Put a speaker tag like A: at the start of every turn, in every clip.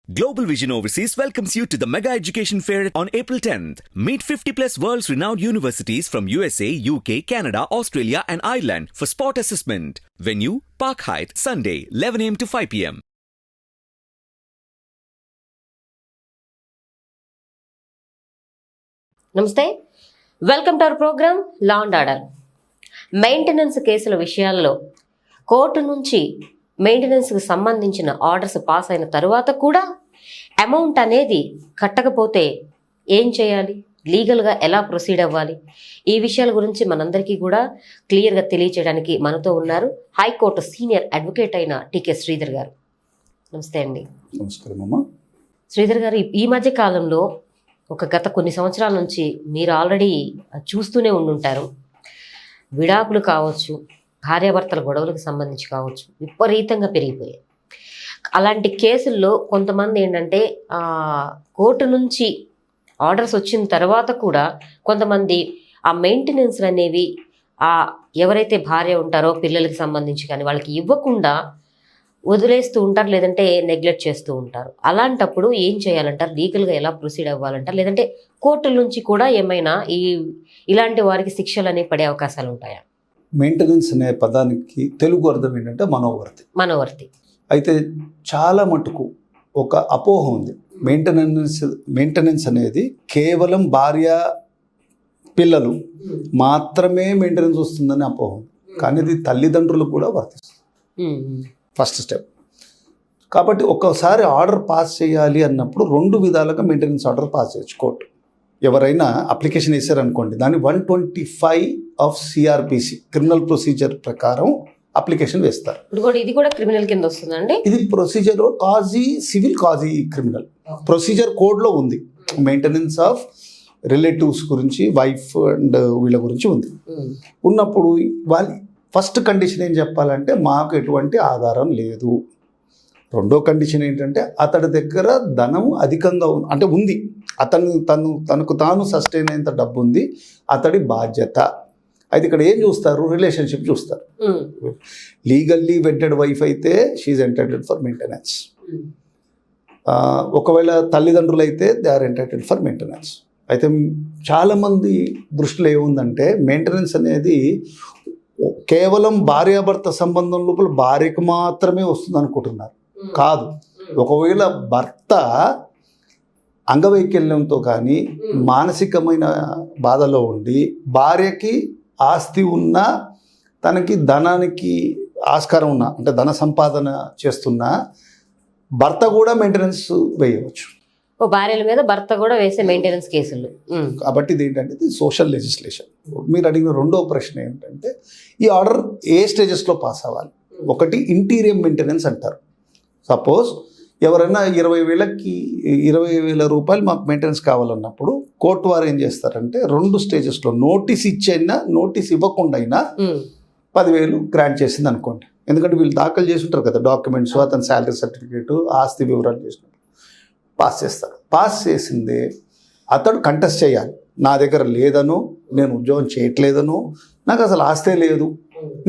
A: Global Vision Overseas welcomes you to the Mega Education Fair on April 10th. Meet 50 plus world's renowned universities from USA, UK, Canada, Australia and Ireland for spot assessment. Venue, Park Hyatt, Sunday, 11 a.m. to 5 p.m.
B: నమస్తే, welcome to our programme law and order. Maintenance కేసుల విషయాల్లో court నుంచి మెయింటెనెన్స్కి సంబంధించిన orders pass అయిన తర్వాత కూడా amount అనేది కట్టకపోతే ఏం చేయాలి, లీగల్గా ఎలా ప్రొసీడ్ అవ్వాలి, ఈ విషయాల గురించి మనందరికీ కూడా క్లియర్గా తెలియచేయడానికి మనతో ఉన్నారు హైకోర్టు సీనియర్ అడ్వకేట్ అయిన T.K.Sreedhar గారు. నమస్తే అండి.
C: నమస్కారం అమ్మా.
B: శ్రీధర్ గారు, ఈ మధ్య కాలంలో గత కొన్ని సంవత్సరాల నుంచి మీరు ఆల్రెడీ చూస్తూనే ఉండుంటారు, విడాకులు కావచ్చు, భార్యాభర్తల గొడవలకు సంబంధించి కావచ్చు, విపరీతంగా పెరిగిపోయాయి. అలాంటి కేసుల్లో కొంతమంది ఏంటంటే కోర్టు నుంచి ఆర్డర్స్ వచ్చిన తర్వాత కూడా కొంతమంది ఆ మెయింటెనెన్స్ అనేవి ఎవరైతే భార్య ఉంటారో పిల్లలకి సంబంధించి కానీ వాళ్ళకి ఇవ్వకుండా వదిలేస్తూ ఉంటారు, లేదంటే నెగ్లెక్ట్ చేస్తూ ఉంటారు. అలాంటప్పుడు ఏం చేయాలంటారు, లీగల్గా ఎలా ప్రొసీడ్ అవ్వాలంటారు, లేదంటే కోర్టుల నుంచి కూడా ఏమైనా ఇలాంటి వారికి శిక్షలు అనేవి పడే అవకాశాలు ఉంటాయా?
C: మెయింటెనెన్స్ అనే పదానికి తెలుగు అర్థం ఏంటంటే మనోవర్తి. అయితే చాలా మటుకు ఒక అపోహ ఉంది. మెయింటెనెన్స్ అనేది కేవలం భార్య పిల్లలు మాత్రమే మెయింటెనెన్స్ వస్తుందని అపోహ ఉంది. కానీ ఇది తల్లిదండ్రులు కూడా వర్తిస్తుంది. First step. కాబట్టి ఒక్కసారి ఆర్డర్ పాస్ చేయాలి అన్నప్పుడు రెండు విధాలుగా మెయింటెనెన్స్ ఆర్డర్ పాస్ చేయొచ్చు కోర్టు. ఎవరైనా అప్లికేషన్ వేసారనుకోండి, దాన్ని 125 ఆఫ్ CRPC క్రిమినల్ ప్రొసీజర్ ప్రకారం అప్లికేషన్ వేస్తారు.
B: ఇది కూడా క్రిమినల్ కింద వస్తుందండి.
C: ఇది ప్రొసీజర్ సివిల్ కాజీ క్రిమినల్ ప్రొసీజర్ కోడ్లో ఉంది. మెయింటెనెన్స్ ఆఫ్ రిలేటివ్స్ గురించి, వైఫ్ అండ్ వీళ్ళ గురించి ఉంది. ఉన్నప్పుడు వాళ్ళ ఫస్ట్ కండిషన్ ఏం చెప్పాలంటే, మాకు ఎటువంటి ఆధారం లేదు. రెండో కండిషన్ ఏంటంటే, అతడి దగ్గర ధనం అధికంగా ఉంది, తనకు తాను సస్టైన్ అయ్యేంత డబ్బు ఉంది, అతడి బాధ్యత. అయితే ఇక్కడ ఏం చూస్తారు, రిలేషన్షిప్ చూస్తారు. లీగల్లీ వెడ్డెడ్ వైఫ్ అయితే షీఈ్ ఎంటైటిల్డ్ ఫర్ మెయింటెనెన్స్. ఒకవేళ తల్లిదండ్రులు అయితే they are entitled for maintenance. అయితే చాలామంది దృష్టిలో ఏముందంటే, మెయింటెనెన్స్ అనేది కేవలం భార్యాభర్త సంబంధం లోపల భార్యకు మాత్రమే వస్తుంది అనుకుంటున్నారు. కాదు. ఒకవేళ భర్త అంగవైకల్యంతో కానీ మానసికమైన బాధలో ఉండి భార్యకి ఆస్తి ఉన్నా, తనకి ధనానికి ఆస్కారం ఉన్నా, అంటే ధన సంపాదన చేస్తున్నా భర్త కూడా మెయింటెనెన్స్ వేయవచ్చు.
B: భార్యల మీద భర్త కూడా వేసే మెయింటెనెన్స్ కేసులు.
C: కాబట్టి ఇది ఏంటంటే, ఇది సోషల్ లెజిస్లేషన్. మీరు అడిగిన రెండో ప్రశ్న ఏంటంటే, ఈ ఆర్డర్ ఏ స్టేజెస్లో పాస్ అవ్వాలి? ఒకటి ఇంటీరియం మెయింటెనెన్స్ అంటారు. సపోజ్ ఎవరైనా 20,000 రూపాయలు మాకు మెయింటెనెన్స్ కావాలన్నప్పుడు కోర్టు వారు ఏం చేస్తారంటే, రెండు స్టేజెస్లో నోటీస్ ఇచ్చైనా నోటీస్ ఇవ్వకుండా అయినా 10,000 గ్రాంట్ చేసింది అనుకోండి. ఎందుకంటే వీళ్ళు దాఖలు చేసి ఉంటారు కదా డాక్యుమెంట్స్, అతని శాలరీ సర్టిఫికేటు, ఆస్తి వివరాలు చేసినట్టు పాస్ చేస్తారు. పాస్ చేసిందే అతడు కంటెస్ట్ చేయాలి. నా దగ్గర లేదను, నేను ఉద్యోగం చేయట్లేదను, నాకు అసలు ఆస్తే లేదు,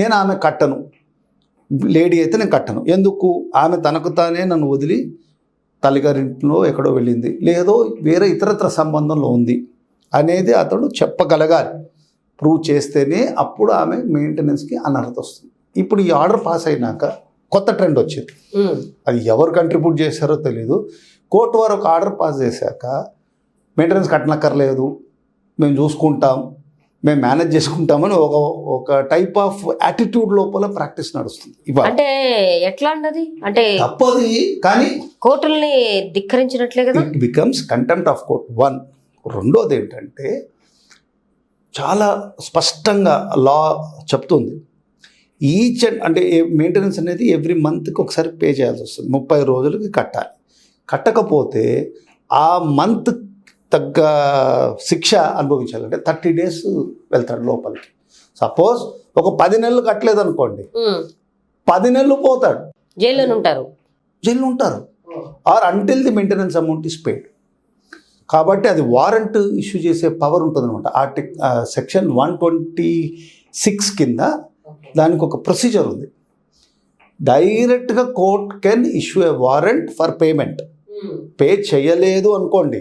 C: నేను ఆమె కట్టను, లేడీ అయితే నేను కట్టను. ఎందుకు? ఆమె తనకు తానే నన్ను వదిలి తల్లిగారింట్లో ఎక్కడో వెళ్ళింది, లేదో వేరే ఇతరత్ర సంబంధంలో ఉంది అనేది అతడు చెప్పగలగాలి. ప్రూవ్ చేస్తేనే అప్పుడు ఆమె మెయింటెనెన్స్కి అనర్హత వస్తుంది. ఇప్పుడు ఈ ఆర్డర్ పాస్ అయినాక కొత్త ట్రెండ్ వచ్చింది. అది ఎవరు కంట్రిబ్యూట్ చేశారో తెలీదు. కోర్టు వారు ఒక ఆర్డర్ పాస్ చేశాక మెయింటెనెన్స్ కట్టనక్కర్లేదు, మేము చూసుకుంటాం, మేము మేనేజ్ చేసుకుంటామని ఒక టైప్ ఆఫ్ యాటిట్యూడ్ లోపల ప్రాక్టీస్ నడుస్తుంది.
B: అంటే ఎట్లా అన్నది అంటే
C: తప్పది, కానీ
B: కోర్టుల్ని ధిక్కరించినట్లే కదా.
C: It becomes contempt of court. One. రెండోది ఏంటంటే, చాలా స్పష్టంగా లా చెప్తుంది, అంటే మెయింటెనెన్స్ అనేది ఎవ్రీ మంత్కి ఒకసారి పే చేయాల్సి వస్తుంది. 30 రోజులకి కట్టాలి. కట్టకపోతే ఆ మంత్ తగ్గ శిక్ష అనుభవించాలంటే 30 days వెళ్తాడు లోపలికి. సపోజ్ ఒక 10 నెలలు కట్టలేదు అనుకోండి, 10 నెలలు పోతాడు,
B: జైల్లో ఉంటారు.
C: Or until the maintenance amount is paid. కాబట్టి అది వారెంట్ ఇష్యూ చేసే పవర్ ఉంటుంది అనమాట. సెక్షన్ 126 కింద దానికి ఒక ప్రొసీజర్ ఉంది. డైరెక్ట్గా court can issue A warrant for payment pay చేయలేదు అనుకోండి,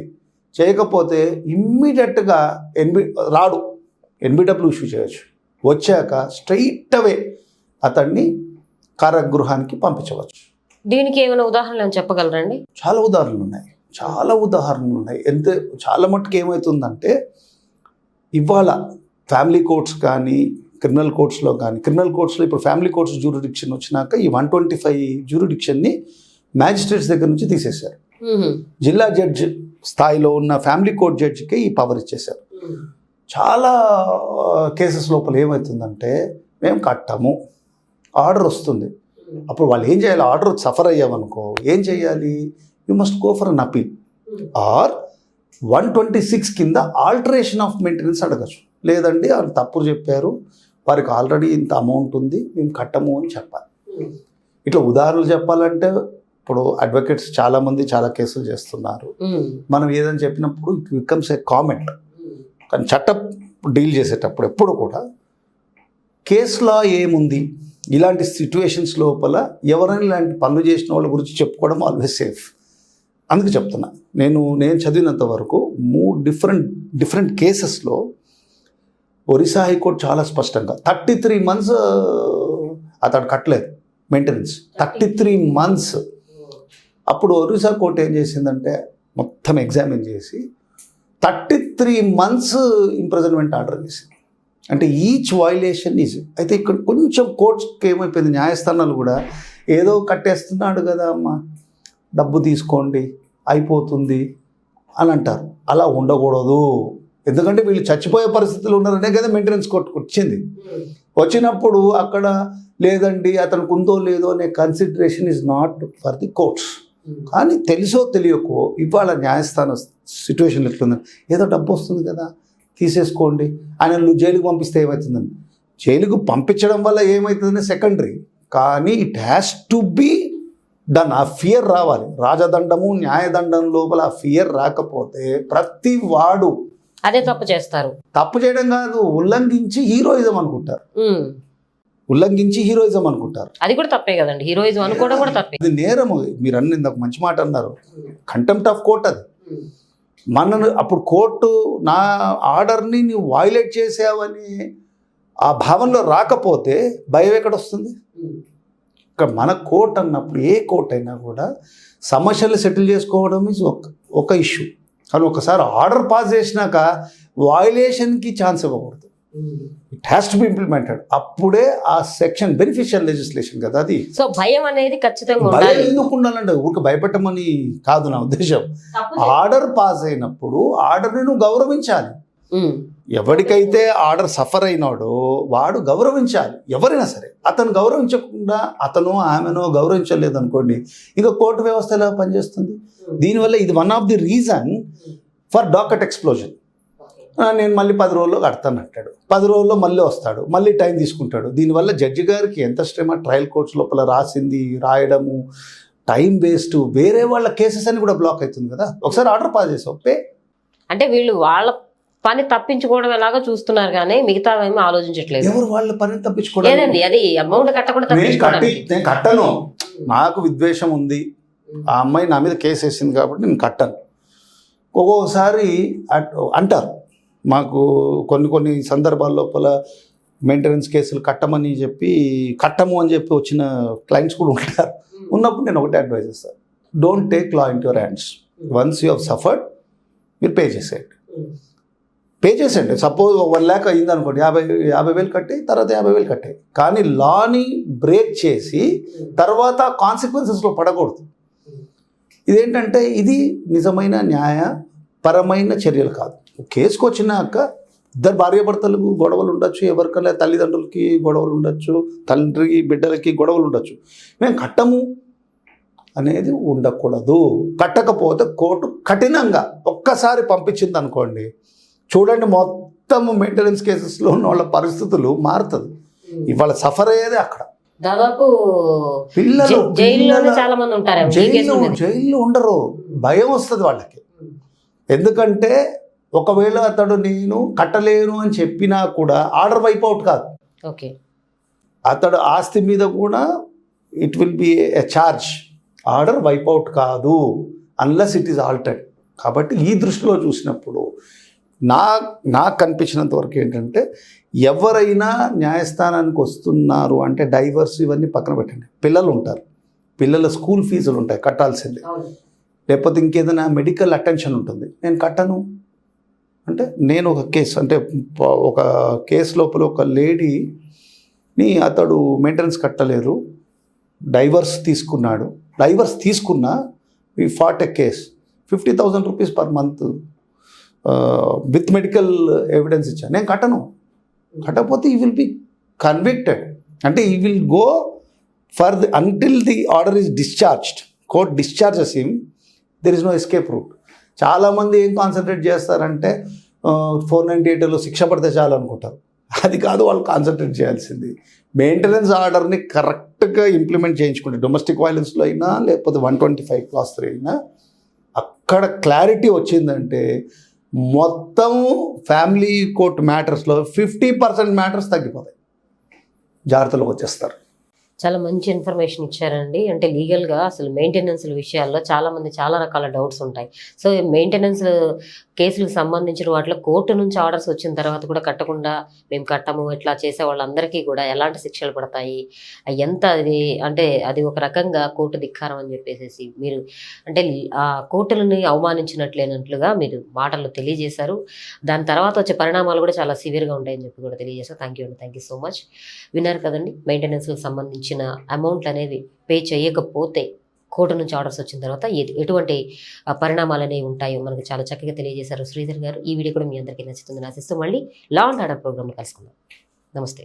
C: చేయకపోతే ఇమ్మీడియట్గా రాడు, ఎన్బిడబ్ల్యూ ఇష్యూ చేయొచ్చు. వచ్చాక స్ట్రైట్ అవే అతన్ని కారాగృహానికి పంపించవచ్చు.
B: దీనికి ఏమైనా ఉదాహరణలు చెప్పగలరండి?
C: చాలా ఉదాహరణలు ఉన్నాయి. చాలా మట్టుకు ఏమవుతుందంటే, ఇవాళ ఫ్యామిలీ కోర్ట్స్ కానీ క్రిమినల్ కోర్ట్స్లో ఇప్పుడు ఫ్యామిలీ కోర్ట్స్ జ్యూరిడిక్షన్ వచ్చినాక ఈ 125 జ్యూరిడిక్షన్ని మ్యాజిస్ట్రేట్స్ దగ్గర నుంచి తీసేశారు. జిల్లా జడ్జి స్థాయిలో ఉన్న ఫ్యామిలీ కోర్ట్ జడ్జికి ఈ పవర్ ఇచ్చేశారు. చాలా కేసెస్ లోపల ఏమవుతుందంటే, మేము కట్టము, ఆర్డర్ వస్తుంది. అప్పుడు వాళ్ళు ఏం చేయాలి? ఆర్డర్ సఫర్ అయ్యామనుకో ఏం చేయాలి? You must go for an appeal or 126 కింద ఆల్టరేషన్ ఆఫ్ మెయింటెనెన్స్ అడగచ్చు. లేదండి వాళ్ళు తప్పులు చెప్పారు, వారికి ఆల్రెడీ ఇంత అమౌంట్ ఉంది, మేము కట్టము అని చెప్పాలి. ఇట్లా ఉదాహరణలు చెప్పాలంటే, ఇప్పుడు అడ్వకేట్స్ చాలామంది చాలా కేసులు చేస్తున్నారు. మనం ఏదని చెప్పినప్పుడు ఇట్ బికమ్స్ ఏ కామెంట్. కానీ చట్టం డీల్ చేసేటప్పుడు ఎప్పుడు కూడా కేసులో ఏముంది, ఇలాంటి సిచ్యువేషన్స్ లోపల ఎవరైనా ఇలాంటి పనులు చేసిన వాళ్ళ గురించి చెప్పుకోవడం ఆల్వేస్ సేఫ్. అందుకు చెప్తున్నా, నేను చదివినంత వరకు 3 డిఫరెంట్ కేసెస్లో ఒరిస్సా హైకోర్టు చాలా స్పష్టంగా 33 months అతడు కట్టలేదు మెయింటెనెన్స్, 33 months. అప్పుడు ఒరిస్సా కోర్టు ఏం చేసిందంటే మొత్తం ఎగ్జామిన్ చేసి 33 months ఇంప్రిజన్మెంట్ ఆర్డర్ చేసింది. అంటే ఈచ్ వైలేషన్ ఈజ్. అయితే ఇక్కడ కొంచెం కోర్ట్స్కి ఏమైపోయింది, న్యాయస్థానాలు కూడా ఏదో కట్టేస్తున్నాడు కదా అమ్మ, డబ్బు తీసుకోండి అయిపోతుంది అని అంటారు. అలా ఉండకూడదు. ఎందుకంటే వీళ్ళు చచ్చిపోయే పరిస్థితులు ఉన్నారనే కదా మెయింటెనెన్స్ కోర్టుకు వచ్చినప్పుడు అక్కడ లేదండి అతనికి ఉందో లేదో అనే consideration is not for the courts. కానీ తెలుసో తెలియకో ఇవాళ న్యాయస్థాన సిచ్యువేషన్ ఎట్లుందని, ఏదో డబ్బు వస్తుంది కదా తీసేసుకోండి ఆయన జైలుకు పంపిస్తే ఏమవుతుందని, జైలుకు పంపించడం వల్ల ఏమవుతుందని సెకండరీ. కానీ it has to be done. ఆ ఫియర్ రావాలి. రాజదండము న్యాయదండం లోపల ఆ ఫియర్ రాకపోతే ప్రతి వాడు
B: అదే తప్పు చేస్తారు.
C: తప్పు చేయడం కాదు, ఉల్లంఘించి హీరోయిజం అనుకుంటారు.
B: అది కూడా తప్పే కదండి, హీరోయిజం అనుకోవడం కూడా తప్పే.
C: అది నేరము. మీరు ఇందాక మంచి మాట అన్నారు, కంటెంప్ట్ ఆఫ్ కోర్ట్. అది అప్పుడు కోర్టు నా ఆర్డర్ని నువ్వు వైలేట్ చేసావని ఆ భావనలో రాకపోతే భయం ఎక్కడ వస్తుంది? ఇక్కడ మన కోర్ట్ అన్నప్పుడు ఏ కోర్ట్ అయినా కూడా సమస్యలు సెటిల్ చేసుకోవడం ఈజ్ ఒక ఇష్యూ. కానీ ఒకసారి ఆర్డర్ పాస్ చేసినాక వైలేషన్కి ఛాన్స్ ఇవ్వకూడదు. It has to be implemented. అప్పుడే ఆ సెక్షన్ బెనిఫిషియల్ లెజిస్లేషన్ కదా అది.
B: సో భయం అనేది ఖచ్చితంగా
C: భయం ఎందుకు ఉండాలంటే ఊరికి భయపెట్టమని కాదు నా ఉద్దేశం. ఆర్డర్ పాస్ అయినప్పుడు ఆర్డర్ని నువ్వు గౌరవించాలి. ఎవరికైతే ఆర్డర్ సఫర్ అయినాడో వాడు గౌరవించాలి. ఎవరైనా సరే అతను గౌరవించకుండా అతను ఆమెనో గౌరవించలేదు అనుకోండి, ఇంకా కోర్టు వ్యవస్థ ఎలా పనిచేస్తుంది? దీనివల్ల ఇది one of the reason for docket explosion. నేను మళ్ళీ 10 రోజుల్లో కడతాను అంటాడు, 10 రోజుల్లో మళ్ళీ వస్తాడు, మళ్ళీ టైం తీసుకుంటాడు. దీనివల్ల జడ్జి గారికి ఎంత శ్రమ, ట్రయల్ కోర్ట్స్ లోపల రాయడము, టైం వేస్ట్, వేరే వాళ్ళ కేసెస్ అని కూడా బ్లాక్ అవుతుంది కదా. ఒకసారి ఆర్డర్ పాస్ చేసావు పే. అంటే
B: వీళ్ళు వాళ్ళ పని తప్పించుకోవడం ఎలాగో చూస్తున్నారు కానీ మిగతా ఏమీ ఆలోచించట్లేదు.
C: ఎవరు వాళ్ళ పని తప్పించుకోవడం?
B: అది అమౌంట్ కట్టకుండా
C: నేను కట్టను, నాకు విద్వేషం ఉంది, ఆ అమ్మాయి నా మీద కేసు వేసింది కాబట్టి నేను కట్టను. ఒక్కొక్కసారి అంటారు, మాకు కొన్ని సందర్భాల లోపల మెయింటెనెన్స్ కేసులు కట్టము అని చెప్పి వచ్చిన క్లయింట్స్ కూడా ఉంటారు. ఉన్నప్పుడు నేను ఒకటే అడ్వైజ్ చేస్తాను, don't take law in your hands. Once you have suffered మీరు పే చేసేయండి. సపోజ్ 1 lakh అయింది అనుకోండి, 50,000 కట్టే, తర్వాత 50,000 కట్టే. కానీ లాని బ్రేక్ చేసి తర్వాత కాన్సిక్వెన్సెస్లో పడకూడదు. ఇదేంటంటే ఇది నిజమైన న్యాయపరమైన చర్యలు కాదు. కేసుకు వచ్చినాక ఇద్దరు భార్యాభర్తలకు గొడవలు ఉండొచ్చు, ఎవరికైనా తల్లిదండ్రులకి గొడవలు ఉండొచ్చు, తండ్రి బిడ్డలకి గొడవలు ఉండొచ్చు. మేము కట్టము అనేది ఉండకూడదు. కట్టకపోతే కోర్టు కఠినంగా ఒక్కసారి పంపించింది అనుకోండి, చూడండి మొత్తం మెయింటెనెన్స్ కేసెస్లో ఉన్న వాళ్ళ పరిస్థితులు మారుతుంది. ఇవాళ సఫర్ అయ్యేదే అక్కడ.
B: దాదాపు
C: పిల్లలు
B: చాలా మంది ఉంటారు
C: జైల్లో ఉండరు, భయం వస్తుంది వాళ్ళకి. ఎందుకంటే ఒకవేళ అతడు నేను కట్టలేను అని చెప్పినా కూడా ఆర్డర్ వైప్ అవుట్ కాదు.
B: ఓకే,
C: అతడు ఆస్తి మీద కూడా it will be a charge. Order wipe out కాదు. Unless it is altered. కాబట్టి ఈ దృష్టిలో చూసినప్పుడు నాకు కనిపించినంత వరకు ఏంటంటే ఎవరైనా న్యాయస్థానానికి వస్తున్నారు అంటే డైవర్స్ ఇవన్నీ పక్కన పెట్టండి. పిల్లలు ఉంటారు, పిల్లల స్కూల్ ఫీజులు ఉంటాయి కట్టాల్సింది, లేకపోతే ఇంకేదైనా మెడికల్ అటెన్షన్ ఉంటుంది, నేను కట్టను అంటే నేను ఒక కేసు అంటే ఒక కేసు లోపల ఒక లేడీని అతడు మెయింటెనెన్స్ కట్టలేదు, డైవర్స్ తీసుకున్నాడు, డైవర్స్ తీసుకున్నా we filed a case 50,000 rupees per month with medical evidence ఇచ్చాను. నేను కట్టకపోతే ఈ విల్ బి కన్విక్టెడ్, అంటే he will go for the until the order is discharged. Court discharges him, there is no escape route. చాలామంది ఏం concentrate చేస్తారంటే 498లో శిక్ష పడితే చాలు అనుకుంటారు. అది కాదు వాళ్ళు కాన్సన్ట్రేట్ చేయాల్సింది. మెయింటెనెన్స్ ఆర్డర్ని కరెక్ట్గా ఇంప్లిమెంట్ చేయించుకుంటే డొమెస్టిక్ వైలెన్స్లో అయినా లేకపోతే 125 Clause 3 అయినా అక్కడ క్లారిటీ వచ్చిందంటే మొత్తం ఫ్యామిలీ కోర్ట్ మ్యాటర్స్లో 50% మ్యాటర్స్ తగ్గిపోతాయి, జాగ్రత్తలోకి వచ్చేస్తారు.
B: చాలా మంచి ఇన్ఫర్మేషన్ ఇచ్చారండి. అంటే లీగల్గా అసలు మెయింటెనెన్స్ విషయాల్లో చాలామంది చాలా రకాల డౌట్స్ ఉంటాయి. సో మెయింటెనెన్స్ కేసులకు సంబంధించిన వాటిలో కోర్టు నుంచి ఆర్డర్స్ వచ్చిన తర్వాత కూడా కట్టకుండా మేము కట్టము ఇట్లా చేసే వాళ్ళందరికీ కూడా ఎలాంటి శిక్షలు పడతాయి, ఎంత అది అంటే అది ఒక రకంగా కోర్టు ధిక్కారం అని చెప్పేసి మీరు అంటే ఆ కోర్టులని అవమానించినట్లేనట్లుగా మీరు మాటల్లో తెలియజేశారు. దాని తర్వాత వచ్చే పరిణామాలు కూడా చాలా సివియర్గా ఉంటాయని చెప్పి కూడా తెలియజేశారు. Thank you so much. విన్నారు కదండి, మెయింటెనెన్స్కి సంబంధించిన అమౌంట్లు అనేవి పే చేయకపోతే కోర్టు నుంచి ఆర్డర్స్ వచ్చిన తర్వాత ఎటువంటి పరిణామాలు అనేవి ఉంటాయో మనకు చాలా చక్కగా తెలియజేశారు శ్రీధర్ గారు. ఈ వీడియో కూడా మీ అందరికీ నచ్చుతుందని ఆశిస్తూ మళ్ళీ లా అండ్ ఆర్డర్ ప్రోగ్రామ్లో కలుసుకుందాం. నమస్తే.